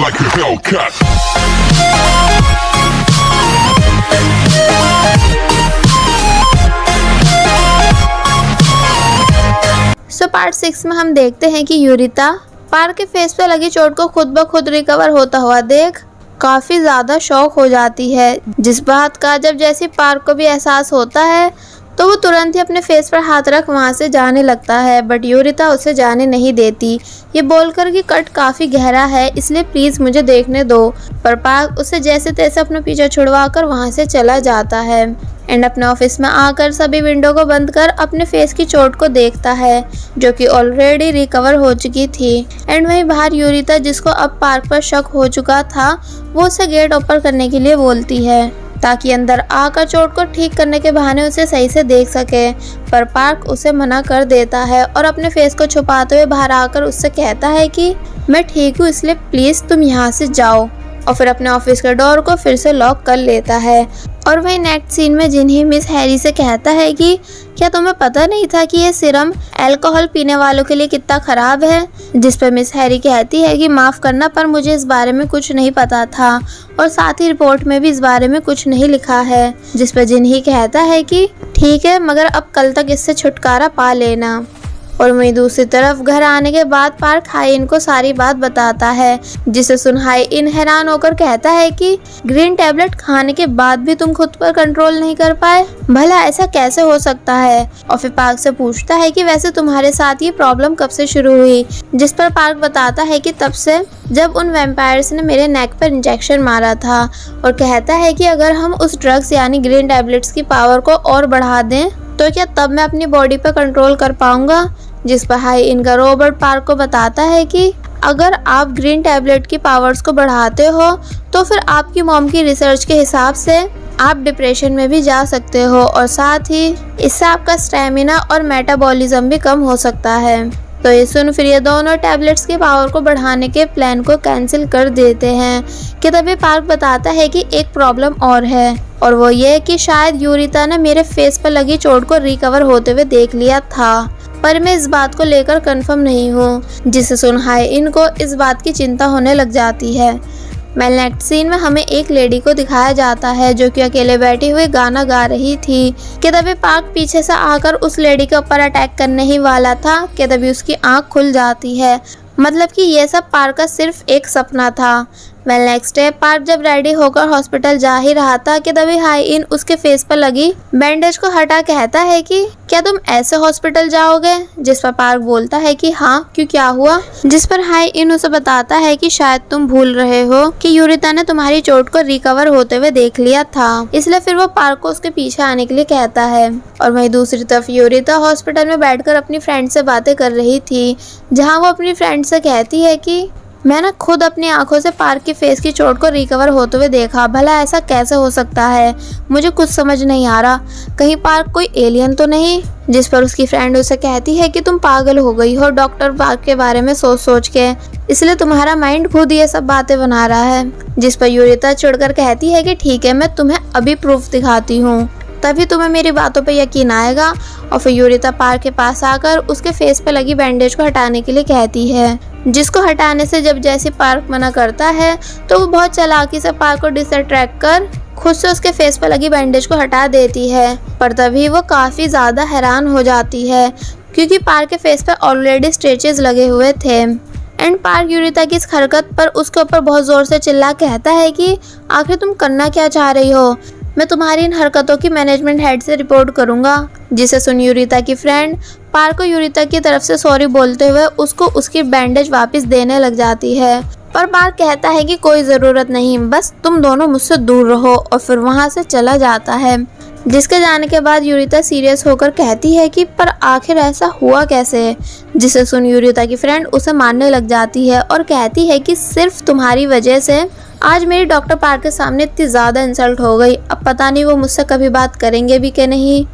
like a Hellcat. Part 6 में हम देखते हैं कि यूरिता पार्क के फेस पे लगी चोट को खुद ब खुद रिकवर होता हुआ देख काफी ज्यादा शॉक हो जाती है, जिस बात का जब जैसे पार्क को भी एहसास होता है तो वो तुरंत ही अपने फेस पर हाथ रख वहाँ से जाने लगता है। बट यूरिता उसे जाने नहीं देती, ये बोलकर कि कट काफ़ी गहरा है इसलिए प्लीज़ मुझे देखने दो। पर पार्क उसे जैसे तैसे अपना पीछा छुड़वाकर वहाँ से चला जाता है एंड अपने ऑफिस में आकर सभी विंडो को बंद कर अपने फेस की चोट को देखता है जो कि ऑलरेडी रिकवर हो चुकी थी। एंड वहीं बाहर यूरिता, जिसको अब पार्क पर शक हो चुका था, वो उसे गेट ओपन करने के लिए बोलती है ताकि अंदर आकर चोट को ठीक करने के बहाने उसे सही से देख सके। पर पार्क उसे मना कर देता है और अपने फेस को छुपाते हुए बाहर आकर उससे कहता है कि मैं ठीक हूँ इसलिए प्लीज़ तुम यहाँ से जाओ, और फिर अपने ऑफिस के डोर को फिर से लॉक कर लेता है। और वही नेक्स्ट सीन में जिन्ही मिस हैरी से कहता है कि क्या तुम्हें पता नहीं था कि ये सीरम अल्कोहल पीने वालों के लिए कितना खराब है, जिस पर मिस हैरी कहती है कि माफ़ करना पर मुझे इस बारे में कुछ नहीं पता था और साथ ही रिपोर्ट में भी इस बारे में कुछ नहीं लिखा है। जिस पर जिन्ही कहता है कि ठीक है मगर अब कल तक इससे छुटकारा पा लेना। और वहीं दूसरी तरफ घर आने के बाद पार्क हाइन को सारी बात बताता है, जिसे सुन हाइन हैरान होकर कहता है कि ग्रीन टैबलेट खाने के बाद भी तुम खुद पर कंट्रोल नहीं कर पाए, भला ऐसा कैसे हो सकता है। और फिर पार्क से पूछता है कि वैसे तुम्हारे साथ ये प्रॉब्लम कब से शुरू हुई, जिस पर पार्क बताता है कि तब से जब उन वैम्पायर्स ने मेरे नेक पर इंजेक्शन मारा था, और कहता है कि अगर हम उस ड्रग्स यानी ग्रीन टैबलेट्स की पावर को और बढ़ा दें तो क्या तब मैं अपनी बॉडी पर कंट्रोल कर पाऊंगा। जिस पर हाई इनका रॉबर्ट पार्क को बताता है कि अगर आप ग्रीन टैबलेट की पावर्स को बढ़ाते हो तो फिर आपकी मॉम की रिसर्च के हिसाब से आप डिप्रेशन में भी जा सकते हो और साथ ही इससे आपका स्टैमिना और मेटाबॉलिज्म भी कम हो सकता है। तो ये सुन फिर ये दोनों टैबलेट्स की पावर को बढ़ाने के प्लान को कैंसिल कर देते हैं कि तभी पार्क बताता है कि एक प्रॉब्लम और है, और वो ये कि शायद यूरिता ने मेरे फेस पर लगी चोट को रिकवर होते हुए देख लिया था, पर मैं इस बात को लेकर कंफर्म नहीं हूँ। जिसे सुन हाई इनको इस बात की चिंता होने लग जाती है। नेक्स्ट सीन में हमें एक लेडी को दिखाया जाता है जो कि अकेले बैठी हुई गाना गा रही थी कि तभी पार्क पीछे से आकर उस लेडी के ऊपर अटैक करने ही वाला था कि तभी उसकी आंख खुल जाती है, मतलब कि ये सब पार्क का सिर्फ एक सपना था। नेक्स्ट डे पार्क जब रेडी होकर हॉस्पिटल जा ही रहा था कि तभी हाई इन उसके फेस पर लगी बैंडेज को हटा कहता है कि क्या तुम ऐसे हॉस्पिटल जाओगे। जिस पर पार्क बोलता है कि हाँ क्यों, क्या हुआ। जिस पर हाई इन उसे बताता है कि शायद तुम भूल रहे हो कि यूरिता ने तुम्हारी चोट को रिकवर होते हुए देख लिया था, इसलिए फिर वो पार्क को उसके पीछे आने के लिए कहता है। और वहीं दूसरी तरफ यूरिता हॉस्पिटल में बैठकर अपनी फ्रेंड से बातें कर रही थी, जहाँ वो अपनी फ्रेंड से कहती है कि मैं ना खुद अपनी आंखों से पार्क की फेस की चोट को रिकवर होते हुए देखा, भला ऐसा कैसे हो सकता है, मुझे कुछ समझ नहीं आ रहा, कहीं पार्क कोई एलियन तो नहीं। जिस पर उसकी फ्रेंड उसे कहती है कि तुम पागल हो गई हो डॉक्टर पार्क के बारे में सोच सोच के, इसलिए तुम्हारा माइंड खुद ये सब बातें बना रहा है। जिस पर यूरिता चिढ़कर कहती है कि ठीक है मैं तुम्हें अभी प्रूफ दिखाती हूँ, तभी तुम्हें मेरी बातों पे यकीन आएगा। और फिर यूरिता पार्क के पास आकर उसके फेस पे लगी बैंडेज को हटाने के लिए कहती है, जिसको हटाने से जब जैसे पार्क मना करता है तो वो बहुत चालाकी से पार्क को डिस्ट्रैक्ट कर खुद से उसके फेस पर लगी बैंडेज को हटा देती है। पर तभी वो काफ़ी ज़्यादा हैरान हो जाती है क्योंकि पार्क के फेस पर ऑलरेडी स्ट्रेचेस लगे हुए थे। एंड पार्क यूरिता की इस हरकत पर उसके ऊपर बहुत ज़ोर से चिल्ला कहता है कि आखिर तुम करना क्या चाह रही हो, मैं तुम्हारी इन हरकतों की मैनेजमेंट हेड से रिपोर्ट करूंगा। जिसे सुन यूरिता की फ्रेंड पार्क को यूरिता की तरफ से सॉरी बोलते हुए उसको उसकी बैंडेज वापस देने लग जाती है, पर पार्क कहता है कि कोई ज़रूरत नहीं, बस तुम दोनों मुझसे दूर रहो, और फिर वहां से चला जाता है। जिसके जाने के बाद यूरिता सीरियस होकर कहती है कि पर आखिर ऐसा हुआ कैसे। जिसे सुन यूरिता की फ्रेंड उसे मारने लग जाती है और कहती है कि सिर्फ तुम्हारी वजह से आज मेरी डॉक्टर पार्क के सामने इतनी ज़्यादा इंसल्ट हो गई, अब पता नहीं वो मुझसे कभी बात करेंगे भी कि नहीं।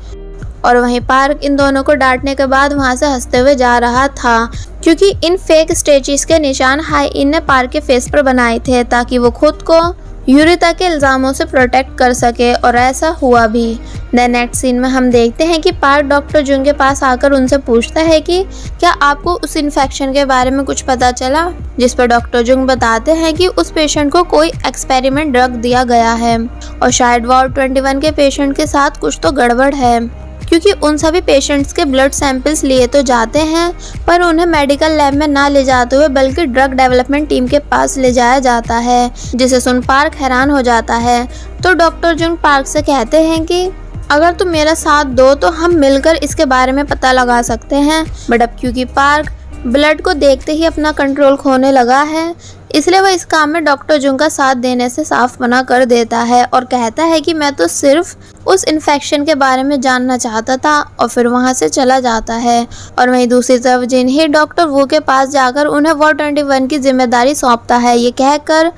और वहीं पार्क इन दोनों को डांटने के बाद वहां से हंसते हुए जा रहा था क्योंकि इन फेक स्टेचेस के निशान हाई इन ने पार्क के फेस पर बनाए थे ताकि वो खुद को यूरिता के इल्ज़ामों से प्रोटेक्ट कर सके, और ऐसा हुआ भी। देन नेक्स्ट सीन में हम देखते हैं कि पार्क डॉक्टर जुंग के पास आकर उनसे पूछता है कि क्या आपको उस इन्फेक्शन के बारे में कुछ पता चला, जिस पर डॉक्टर जुंग बताते हैं कि उस पेशेंट को कोई एक्सपेरिमेंट ड्रग दिया गया है और शायद वार्ड 21 के पेशेंट के साथ कुछ तो गड़बड़ है, क्योंकि उन सभी पेशेंट्स के ब्लड सैंपल्स लिए तो जाते हैं पर उन्हें मेडिकल लैब में ना ले जाते हुए बल्कि ड्रग डेवलपमेंट टीम के पास ले जाया जाता है, जिसे सुन पार्क हैरान हो जाता है। तो डॉक्टर जुंग पार्क से कहते हैं कि अगर तुम मेरा साथ दो तो हम मिलकर इसके बारे में पता लगा सकते हैं। बट अब क्योंकि पार्क ब्लड को देखते ही अपना कंट्रोल खोने लगा है, इसलिए वह इस काम में डॉक्टर जुंग का साथ देने से साफ मना कर देता है और कहता है कि मैं तो सिर्फ उस इन्फेक्शन के बारे में जानना चाहता था, और फिर वहां से चला जाता है। और वहीं दूसरी तरफ जिन्ही डॉक्टर वू के पास जाकर उन्हें वार्ड 21 की जिम्मेदारी सौंपता है, ये कहकर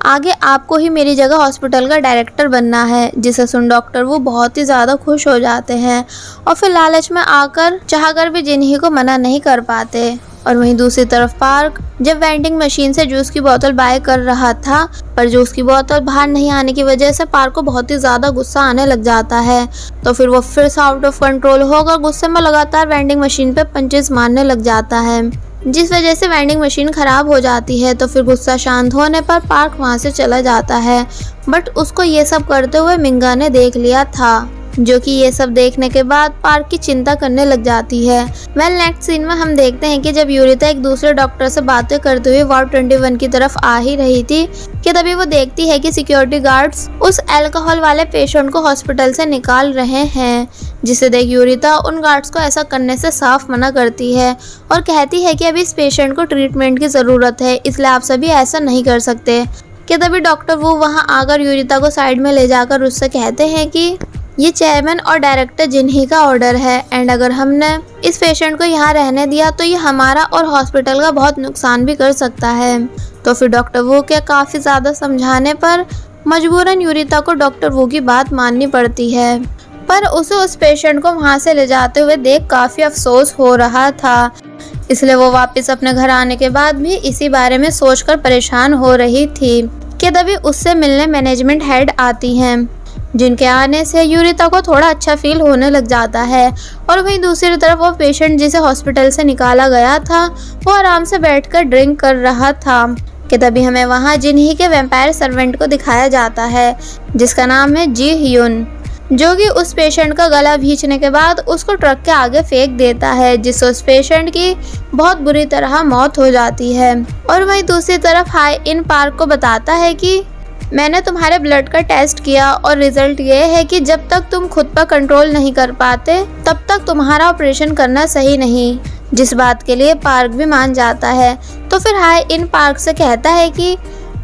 आगे आपको ही मेरी जगह हॉस्पिटल का डायरेक्टर बनना है, जिसे सुन डॉक्टर वो बहुत ही ज़्यादा खुश हो जाते हैं और फिर लालच में आकर चाहकर भी जिन्ही को मना नहीं कर पाते। और वहीं दूसरी तरफ पार्क जब वेंडिंग मशीन से जूस की बोतल बाय कर रहा था, पर जूस की बोतल बाहर नहीं आने की वजह से पार्क को बहुत ही ज़्यादा गुस्सा आने लग जाता है। तो फिर वो फिर से आउट ऑफ कंट्रोल होकर गुस्से में लगातार वेंडिंग मशीन पे पंचेस मारने लग जाता है, जिस वजह से वेंडिंग मशीन खराब हो जाती है। तो फिर गुस्सा शांत होने पर पार्क वहां से चला जाता है, बट उसको ये सब करते हुए मिंगा ने देख लिया था, जो कि ये सब देखने के बाद पार्क की चिंता करने लग जाती है। वेल नेक्स्ट सीन में हम देखते हैं कि जब यूरिता एक दूसरे डॉक्टर से बातें करते हुए वार्ड 21 की तरफ आ ही रही थी कि तभी वो देखती है कि सिक्योरिटी गार्ड्स उस अल्कोहल वाले पेशेंट को हॉस्पिटल से निकाल रहे हैं, जिसे देख यूरिता उन गार्ड्स को ऐसा करने से साफ मना करती है और कहती है कि अभी इस पेशेंट को ट्रीटमेंट की ज़रूरत है, इसलिए आप सभी ऐसा नहीं कर सकते। कि तभी डॉक्टर वो वहाँ आकर यूरिता को साइड में ले जाकर उससे कहते हैं कि ये चेयरमैन और डायरेक्टर जिन्ही का ऑर्डर है, एंड अगर हमने इस पेशेंट को यहाँ रहने दिया तो ये हमारा और हॉस्पिटल का बहुत नुकसान भी कर सकता है। तो फिर डॉक्टर वो के काफ़ी ज़्यादा समझाने पर मजबूरन यूरिता को डॉक्टर वो की बात माननी पड़ती है, पर उसे उस पेशेंट को वहाँ से ले जाते हुए देख काफ़ी अफसोस हो रहा था, इसलिए वो वापस अपने घर आने के बाद भी इसी बारे में सोचकर परेशान हो रही थी। कि तभी उससे मिलने मैनेजमेंट हेड आती हैं, जिनके आने से यूरिता को थोड़ा अच्छा फील होने लग जाता है। और वहीं दूसरी तरफ वो पेशेंट जिसे हॉस्पिटल से निकाला गया था वो आराम से बैठकर ड्रिंक कर रहा था। कि तभी हमें वहाँ जिन्ही के वैम्पायर सर्वेंट को दिखाया जाता है, जिसका नाम है जी ह्यून, जो कि उस पेशेंट का गला भींचने के बाद उसको ट्रक के आगे फेंक देता है, जिससे उस पेशेंट की बहुत बुरी तरह मौत हो जाती है। और वहीं दूसरी तरफ हाई इन पार्क को बताता है कि मैंने तुम्हारे ब्लड का टेस्ट किया और रिजल्ट ये है कि जब तक तुम खुद पर कंट्रोल नहीं कर पाते तब तक तुम्हारा ऑपरेशन करना सही नहीं, जिस बात के लिए पार्क भी मान जाता है। तो फिर हाई इन पार्क से कहता है कि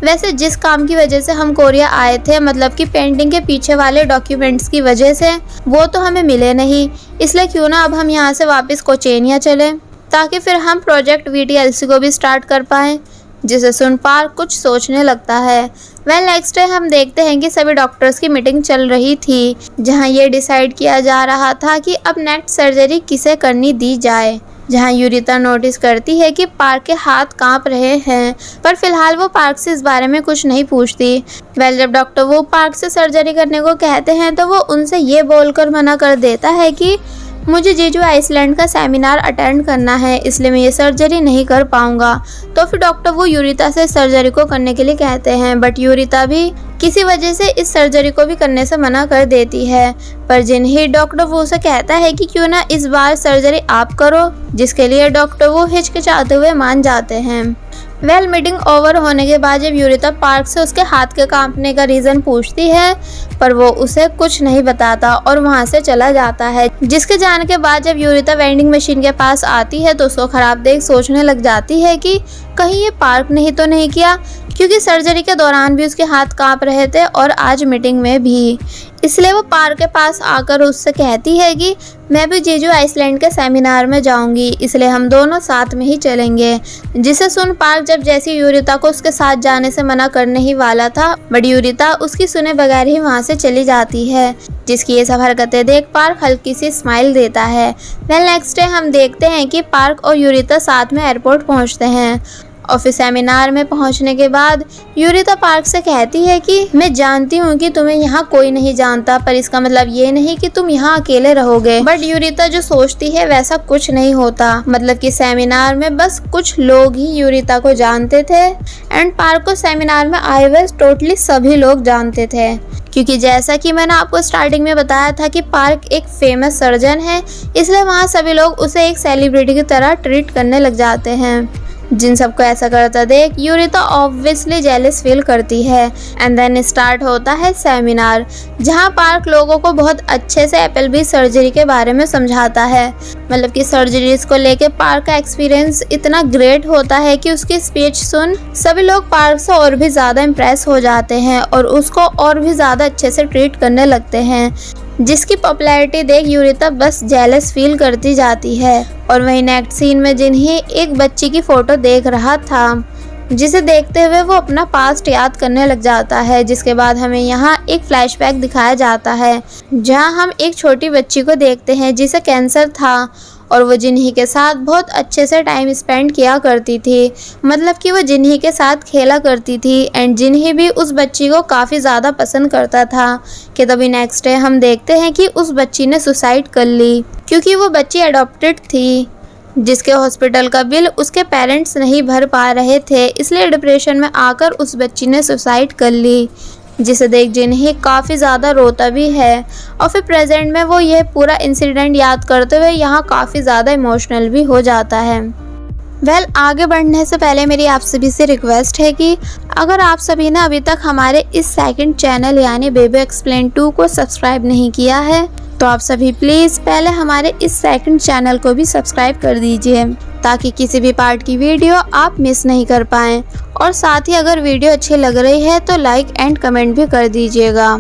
वैसे जिस काम की वजह से हम कोरिया आए थे, मतलब कि पेंटिंग के पीछे वाले डॉक्यूमेंट्स की वजह से, वो तो हमें मिले नहीं, इसलिए क्यों ना अब हम यहाँ से वापस कोचेनिया चलें ताकि फिर हम प्रोजेक्ट VTLC को भी स्टार्ट कर पाएँ, जिसे सुन पार्क कुछ सोचने लगता है। वेल नेक्स्ट डे हम देखते हैं कि सभी डॉक्टर्स की मीटिंग चल रही थी, जहां ये डिसाइड किया जा रहा था कि अब नेक्स्ट सर्जरी किसे करनी दी जाए। जहां यूरिता नोटिस करती है कि पार्क के हाथ कांप रहे हैं, पर फिलहाल वो पार्क से इस बारे में कुछ नहीं पूछती। वेल जब डॉक्टर वो पार्क से सर्जरी करने को कहते हैं तो वो उनसे ये बोलकर मना कर देता है कि मुझे जेजू आइसलैंड का सेमिनार अटेंड करना है, इसलिए मैं ये सर्जरी नहीं कर पाऊंगा। तो फिर डॉक्टर वो यूरिता से सर्जरी को करने के लिए कहते हैं, बट यूरिता भी किसी वजह से इस सर्जरी को भी करने से मना कर देती है। पर जिन्ही डॉक्टर वो से कहता है कि क्यों ना इस बार सर्जरी आप करो, जिसके लिए डॉक्टर वो हिचकिचाते हुए मान जाते हैं। वेल मीटिंग ओवर होने के बाद जब यूरिता पार्क से उसके हाथ के कांपने का रीज़न पूछती है, पर वो उसे कुछ नहीं बताता और वहाँ से चला जाता है। जिसके जाने के बाद जब यूरिता वेंडिंग मशीन के पास आती है तो उसको ख़राब देख सोचने लग जाती है कि कहीं ये पार्क नहीं तो नहीं किया, क्योंकि सर्जरी के दौरान भी उसके हाथ कांप रहे थे और आज मीटिंग में भी। इसलिए वो पार्क के पास आकर उससे कहती है कि मैं भी जेजू आइसलैंड के सेमिनार में जाऊंगी, इसलिए हम दोनों साथ में ही चलेंगे। जिसे सुन पार्क जब जैसी यूरिता को उसके साथ जाने से मना करने ही वाला था, बट यूरिता उसकी सुने बगैर ही वहाँ से चली जाती है, जिसकी ये सब हरकतें देख पार्क हल्की सी स्माइल देता है। वेल नेक्स्ट डे हम देखते हैं कि पार्क और यूरिता साथ में एयरपोर्ट पहुँचते हैं और फिर सेमिनार में पहुंचने के बाद यूरिता पार्क से कहती है कि मैं जानती हूँ कि तुम्हें यहाँ कोई नहीं जानता, पर इसका मतलब ये नहीं कि तुम यहाँ अकेले रहोगे। बट यूरिता जो सोचती है वैसा कुछ नहीं होता। मतलब कि सेमिनार में बस कुछ लोग ही यूरिता को जानते थे एंड पार्क को सेमिनार में आए हुए टोटली सभी लोग जानते थे, क्योंकि जैसा कि मैंने आपको स्टार्टिंग में बताया था कि पार्क एक फेमस सर्जन है, इसलिए वहाँ सभी लोग उसे एक सेलिब्रिटी की तरह ट्रीट करने लग जाते हैं। जिन सबको ऐसा करता देख यूरिता ऑब्वियसली जेलस फील करती है। एंड देन स्टार्ट होता है सेमिनार, जहां पार्क लोगों को बहुत अच्छे से एपलबी सर्जरी के बारे में समझाता है। मतलब कि सर्जरीज को लेके पार्क का एक्सपीरियंस इतना ग्रेट होता है कि उसकी स्पीच सुन सभी लोग पार्क से और भी ज़्यादा इम्प्रेस हो जाते हैं और उसको और भी ज़्यादा अच्छे से ट्रीट करने लगते हैं, जिसकी पॉपुलैरिटी देख यूरिता बस जेलस फील करती जाती है। और वहीं नेक्स्ट सीन में जिन्हें एक बच्ची की फ़ोटो देख रहा था, जिसे देखते हुए वो अपना पास्ट याद करने लग जाता है। जिसके बाद हमें यहाँ एक फ्लैशबैक दिखाया जाता है, जहाँ हम एक छोटी बच्ची को देखते हैं जिसे कैंसर था और वो जिन्ही के साथ बहुत अच्छे से टाइम स्पेंड किया करती थी। मतलब कि वो जिन्ही के साथ खेला करती थी एंड जिन्ही भी उस बच्ची को काफ़ी ज़्यादा पसंद करता था। कि तभी नेक्स्ट डे हम देखते हैं कि उस बच्ची ने सुसाइड कर ली, क्योंकि वो बच्ची अडॉप्टेड थी, जिसके हॉस्पिटल का बिल उसके पेरेंट्स नहीं भर पा रहे थे, इसलिए डिप्रेशन में आकर उस बच्ची ने सुसाइड कर ली। जिसे देख जिन्हें काफ़ी ज़्यादा रोता भी है और फिर प्रेजेंट में वो यह पूरा इंसिडेंट याद करते हुए यहाँ काफ़ी ज़्यादा इमोशनल भी हो जाता है। आगे बढ़ने से पहले मेरी आप सभी से रिक्वेस्ट है कि अगर आप सभी ने अभी तक हमारे इस सेकंड चैनल यानी बेबी एक्सप्लेन 2 को सब्सक्राइब नहीं किया है, तो आप सभी प्लीज़ पहले हमारे इस सेकंड चैनल को भी सब्सक्राइब कर दीजिए, ताकि किसी भी पार्ट की वीडियो आप मिस नहीं कर पाएँ। और साथ ही अगर वीडियो अच्छी लग रही है तो लाइक एंड कमेंट भी कर दीजिएगा।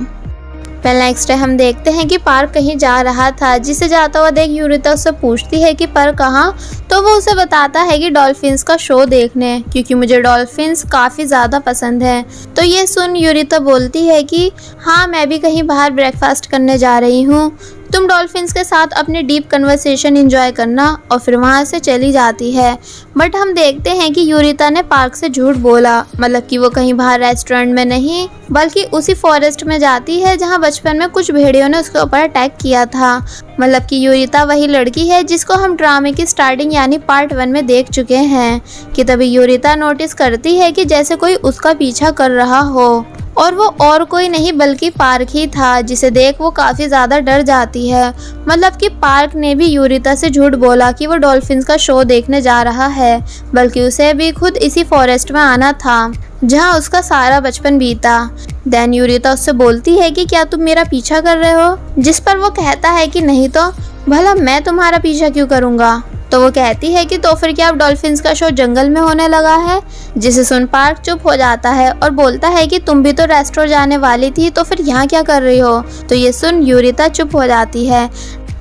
नेक्स्ट हम देखते हैं कि पार्क कहीं जा रहा था, जिसे जाता हुआ देख यूरिता उससे पूछती है कि पर कहाँ, तो वो उसे बताता है कि डॉल्फिन्स का शो देखने, क्योंकि मुझे डॉल्फिन्स काफ़ी ज़्यादा पसंद है। तो ये सुन यूरिता बोलती है कि हाँ मैं भी कहीं बाहर ब्रेकफास्ट करने जा रही हूँ, तुम डॉल्फिन्स के साथ अपनी डीप कन्वर्सेशन एंजॉय करना। और फिर वहाँ से चली जाती है। बट हम देखते हैं कि यूरिता ने पार्क से झूठ बोला। मतलब कि वो कहीं बाहर रेस्टोरेंट में नहीं बल्कि उसी फॉरेस्ट में जाती है जहाँ बचपन में कुछ भेड़ियों ने उसके ऊपर अटैक किया था। मतलब कि यूरिता वही लड़की है जिसको हम ड्रामे की स्टार्टिंग यानी पार्ट 1 में देख चुके हैं। कि तभी यूरिता नोटिस करती है कि जैसे कोई उसका पीछा कर रहा हो, और वो और कोई नहीं बल्कि पार्क ही था, जिसे देख वो काफ़ी ज़्यादा डर जाती है। मतलब कि पार्क ने भी यूरिता से झूठ बोला कि वो डॉल्फिन्स का शो देखने जा रहा है, बल्कि उसे भी खुद इसी फॉरेस्ट में आना था जहाँ उसका सारा बचपन बीता। देन यूरिता उससे बोलती है कि क्या तुम मेरा पीछा कर रहे हो, जिस पर वो कहता है कि नहीं तो भला मैं तुम्हारा पीछा क्यों करूँगा। तो वो कहती है कि तो फिर क्या अब डॉल्फिन्स का शो जंगल में होने लगा है। जिसे सुन पार्क चुप हो जाता है और बोलता है कि तुम भी तो रेस्टोरेंट जाने वाली थी, तो फिर यहाँ क्या कर रही हो। तो ये सुन यूरिता चुप हो जाती है।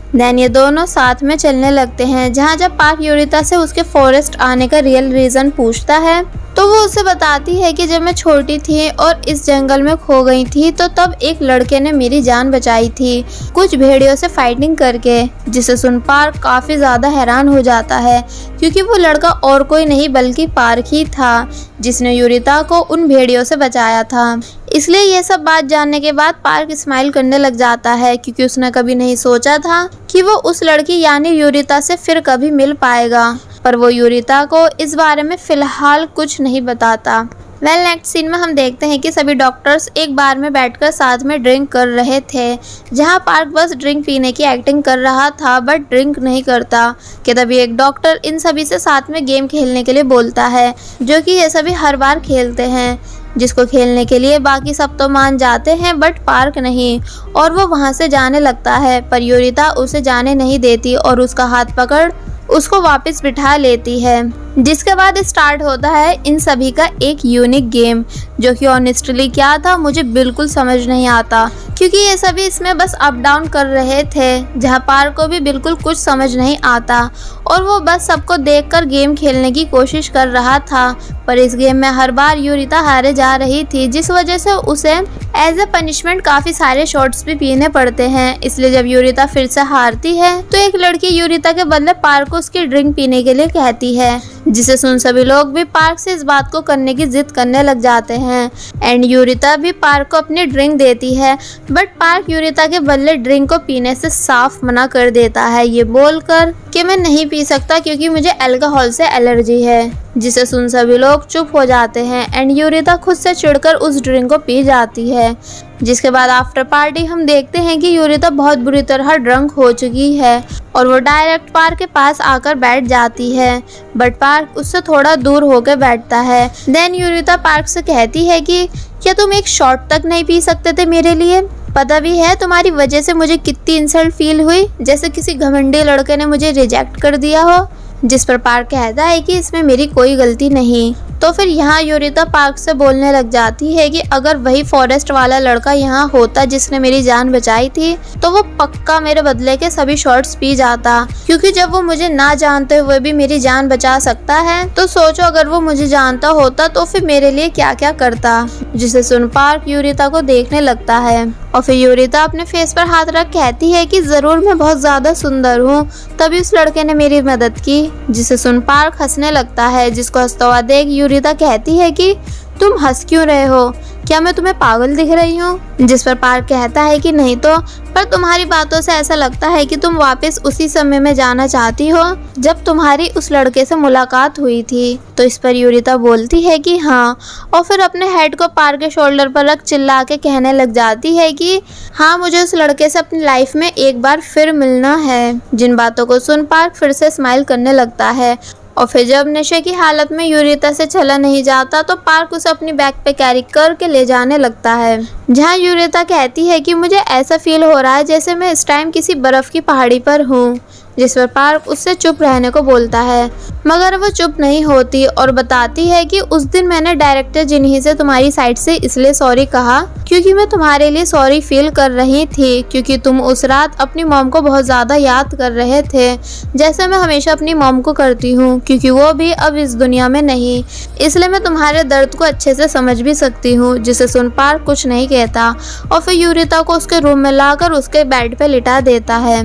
देन ये दोनों साथ में चलने लगते हैं, जहाँ जब पार्क यूरिता से उसके फॉरेस्ट आने का रियल रीज़न पूछता है, तो वो उसे बताती है कि जब मैं छोटी थी और इस जंगल में खो गई थी, तो तब एक लड़के ने मेरी जान बचाई थी कुछ भेड़ियों से फाइटिंग करके। जिसे सुन पार्क काफ़ी ज़्यादा हैरान हो जाता है, क्योंकि वो लड़का और कोई नहीं बल्कि पार्क ही था, जिसने यूरिता को उन भेड़ियों से बचाया था। इसलिए ये सब बात जानने के बाद पार्क स्माइल करने लग जाता है, क्योंकि उसने कभी नहीं सोचा था कि वो उस लड़की यानी यूरिता से फिर कभी मिल पाएगा। पर वो यूरिता को इस बारे में फ़िलहाल कुछ नहीं बताता। नेक्स्ट सीन में हम देखते हैं कि सभी डॉक्टर्स एक बार में बैठकर साथ में ड्रिंक कर रहे थे, जहां पार्क बस ड्रिंक पीने की एक्टिंग कर रहा था बट ड्रिंक नहीं करता। कि तभी एक डॉक्टर इन सभी से साथ में गेम खेलने के लिए बोलता है, जो कि ये सभी हर बार खेलते हैं, जिसको खेलने के लिए बाकी सब तो मान जाते हैं बट पार्क नहीं। और वो वहाँ से जाने लगता है, पर यूरिता उसे जाने नहीं देती और उसका हाथ पकड़ उसको वापस बिठा लेती है। जिसके बाद स्टार्ट होता है इन सभी का एक यूनिक गेम, जो कि ऑनेस्टली क्या था मुझे बिल्कुल समझ नहीं आता, क्योंकि ये सभी इसमें बस अप डाउन कर रहे थे, जहाँ पार्क को भी बिल्कुल कुछ समझ नहीं आता और वो बस सबको देखकर गेम खेलने की कोशिश कर रहा था। पर इस गेम में हर बार यूरिता हारे जा रही थी, जिस वजह से उसे एज ए पनिशमेंट काफ़ी सारे शॉट्स भी पीने पड़ते हैं। इसलिए जब यूरिता फिर से हारती है, तो एक लड़की यूरिता के बदले पार्क को उसकी ड्रिंक पीने के लिए कहती है, जिसे सुन सभी लोग भी पार्क से इस बात को करने की जिद करने लग जाते हैं। एंड यूरिता भी पार्क को अपनी ड्रिंक देती है, बट पार्क यूरिता के बदले ड्रिंक को पीने से साफ मना कर देता है, ये बोलकर कि मैं नहीं पी सकता क्योंकि मुझे अल्कोहल से एलर्जी है। जिसे सुन सभी लोग चुप हो जाते हैं एंड यूरिता खुद से चिढ़कर उस ड्रिंक को पी जाती है। जिसके बाद आफ्टर पार्टी हम देखते हैं कि यूरिता बहुत बुरी तरह ड्रंक हो चुकी है और वो डायरेक्ट पार्क के पास आकर बैठ जाती है, बट पार्क उससे थोड़ा दूर होकर बैठता है। देन यूरिता पार्क से कहती है कि क्या तुम एक शॉट तक नहीं पी सकते थे मेरे लिए? पता भी है तुम्हारी वजह से मुझे कितनी इंसल्ट फील हुई, जैसे किसी घमंडी लड़के ने मुझे रिजेक्ट कर दिया हो। जिस पर पार्क कहता है कि इसमें मेरी कोई गलती नहीं। तो फिर यहाँ यूरिता पार्क से बोलने लग जाती है कि अगर वही फॉरेस्ट वाला लड़का यहाँ होता जिसने मेरी जान बचाई थी तो वो पक्का मेरे बदले के सभी शॉट्स पी जाता, क्योंकि जब वो मुझे ना जानते हुए भी मेरी जान बचा सकता है तो सोचो अगर वो मुझे जानता होता तो फिर मेरे लिए क्या क्या करता। जिसे सुन पार्क यूरिता को देखने लगता है और फिर यूरिता अपने फेस पर हाथ रख कहती है कि जरूर मैं बहुत ज्यादा सुंदर हूँ, तभी उस लड़के ने मेरी मदद की। जिसे सुन पार्क हंसने लगता है, जिसको हंसता हुआ देख यूरिता कहती है कि तुम हंस क्यों रहे हो, क्या मैं तुम्हें पागल दिख रही हूँ? जिस पर पार्क कहता है कि नहीं तो, पर तुम्हारी बातों से ऐसा लगता है कि तुम वापस उसी समय में जाना चाहती हो जब तुम्हारी उस लड़के से मुलाकात हुई थी। तो इस पर यूरिता बोलती है कि हाँ, और फिर अपने हेड को पार्क के शोल्डर पर रख चिल्ला के कहने लग जाती है कि हाँ, मुझे उस लड़के से अपनी लाइफ में एक बार फिर मिलना है। जिन बातों को सुन पार्क फिर से स्माइल करने लगता है और फिर जब नशे की हालत में यूरिता से चला नहीं जाता तो पार्क उसे अपनी बैग पे कैरी करके ले जाने लगता है, जहाँ यूरिता कहती है कि मुझे ऐसा फील हो रहा है जैसे मैं इस टाइम किसी बर्फ की पहाड़ी पर हूँ। जिस पर पार्क उससे चुप रहने को बोलता है, मगर वो चुप नहीं होती और बताती है कि उस दिन मैंने डायरेक्टर जिन्ही से तुम्हारी साइड से इसलिए सॉरी कहा क्योंकि मैं तुम्हारे लिए सॉरी फील कर रही थी, क्योंकि तुम उस रात अपनी मॉम को बहुत ज़्यादा याद कर रहे थे, जैसे मैं हमेशा अपनी मॉम को करती हूँ, क्योंकि वो भी अब इस दुनिया में नहीं, इसलिए मैं तुम्हारे दर्द को अच्छे से समझ भी सकती हूँ। जिसे सुन पार्क कुछ नहीं कहता और फिर यूरिता को उसके रूम में लाकर उसके बेड पे लिटा देता है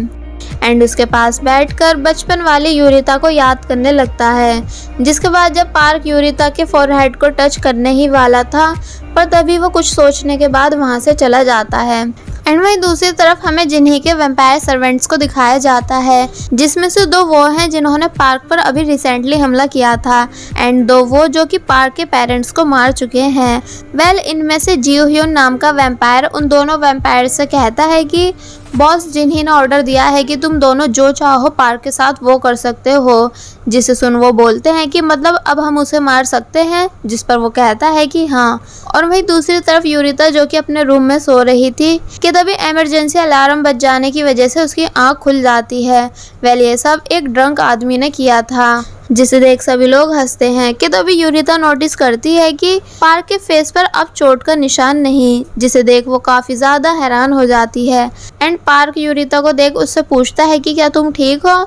एंड उसके पास बैठकर बचपन वाली यूरिता को याद करने लगता है। जिसके बाद जब पार्क यूरिता के फोरहेड को टच करने ही वाला था, पर तभी वो कुछ सोचने के बाद वहां से चला जाता है। एंड वहीं दूसरी तरफ हमें जिन्ही के वैम्पायर सर्वेंट्स को दिखाया जाता है, जिसमें से 2 वो हैं जिन्होंने पार्क पर अभी रिसेंटली हमला किया था एंड 2 वो जो कि पार्क के पेरेंट्स को मार चुके हैं। वेल, इनमें से जियो ह्यून नाम का वैम्पायर उन दोनों वैम्पायर से कहता है कि बॉस जिन्ही ने ऑर्डर दिया है कि तुम दोनों जो चाहो पार्क के साथ वो कर सकते हो। जिसे सुन वो बोलते हैं कि मतलब अब हम उसे मार सकते हैं? जिस पर वो कहता है कि हाँ। और वहीं दूसरी तरफ यूरिता जो कि अपने रूम में सो रही थी कि तभी इमरजेंसी अलार्म बज जाने की वजह से उसकी आंख खुल जाती है। वेल, ये सब एक ड्रंक आदमी ने किया था, जिसे देख सभी लोग हंसते हैं कि तभी यूरिता नोटिस करती है कि पार्क के फेस पर अब चोट का निशान नहीं, जिसे देख वो काफी ज्यादा हैरान हो जाती है एंड पार्क यूरिता को देख उससे पूछता है कि क्या तुम ठीक हो,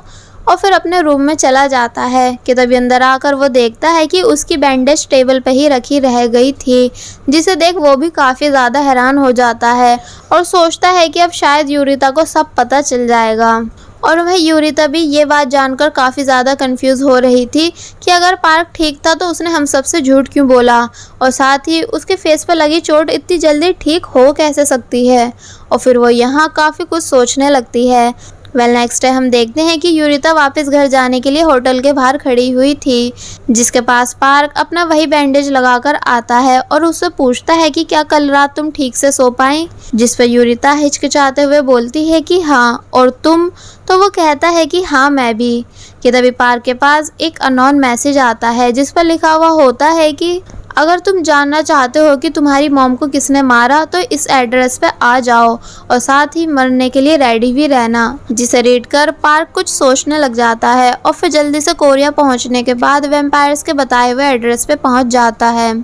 और फिर अपने रूम में चला जाता है कि तभी अंदर आकर वो देखता है कि उसकी बैंडेज टेबल पे ही रखी रह गई थी, जिसे देख वो भी काफ़ी ज़्यादा हैरान हो जाता है और सोचता है कि अब शायद यूरिता को सब पता चल जाएगा। और वह यूरिता भी ये बात जानकर काफ़ी ज़्यादा कंफ्यूज हो रही थी कि अगर पार्क ठीक था तो उसने हम सबसे झूठ क्यों बोला, और साथ ही उसके फेस पर लगी चोट इतनी जल्दी ठीक हो कैसे सकती है। और फिर वो यहाँ काफ़ी कुछ सोचने लगती है। वेल, नेक्स्ट डे हम देखते हैं कि यूरिता वापस घर जाने के लिए होटल के बाहर खड़ी हुई थी, जिसके पास पार्क अपना वही बैंडेज लगाकर आता है और उससे पूछता है कि क्या कल रात तुम ठीक से सो पाई। जिस पर यूरिता हिचकिचाते हुए बोलती है कि हाँ, और तुम? तो वो कहता है कि हाँ, मैं भी। कि तभी पार्क के पास एक अननोन मैसेज आता है जिस पर लिखा हुआ होता है कि अगर तुम जानना चाहते हो कि तुम्हारी मॉम को किसने मारा तो इस एड्रेस पे आ जाओ और साथ ही मरने के लिए रेडी भी रहना। जिसे रीड कर पार्क कुछ सोचने लग जाता है और फिर जल्दी से कोरिया पहुंचने के बाद वैम्पायर्स के बताए हुए एड्रेस पे पहुंच जाता है,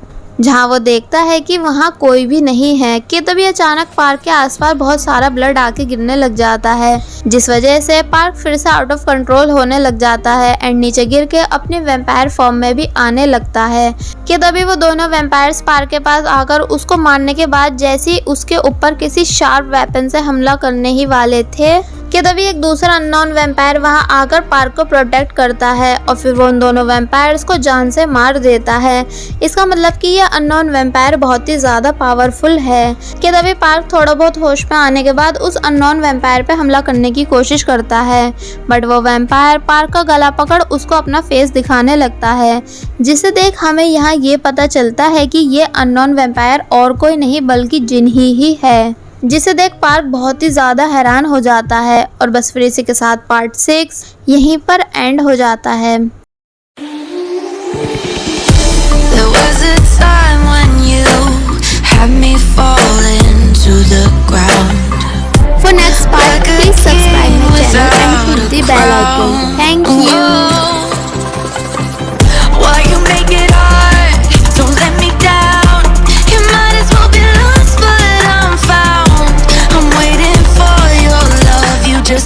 जहां वो देखता है कि वहां कोई भी नहीं है। कि तभी अचानक पार्क के आसपास बहुत सारा ब्लड आके गिरने लग जाता है, जिस वजह से पार्क फिर से आउट ऑफ कंट्रोल होने लग जाता है एंड नीचे गिर के अपने वैम्पायर फॉर्म में भी आने लगता है। कि तभी वो दोनों वैम्पायर्स पार्क के पास आकर उसको मारने के बाद जैसे उसके ऊपर किसी शार्प वेपन से हमला करने ही वाले थे कि तभी एक दूसरा अननोन वैम्पायर वहां आकर पार्क को प्रोटेक्ट करता है और फिर वो उन दोनों वैम्पायर्स को जान से मार देता है। इसका मतलब कि ये अननोन वैम्पायर बहुत ही ज़्यादा पावरफुल है। कि तभी पार्क थोड़ा बहुत होश में आने के बाद उस अननोन वैम्पायर पे हमला करने की कोशिश करता है, बट वो वैम्पायर पार्क का गला पकड़ उसको अपना फेस दिखाने लगता है, जिसे देख हमें यहाँ ये पता चलता है कि ये अननोन वैम्पायर और कोई नहीं बल्कि जिन ही है। जिसे देख पार्क बहुत ही ज़्यादा हैरान हो जाता है और बस फिर इसी के साथ पार्ट 6 यहीं पर एंड हो जाता है।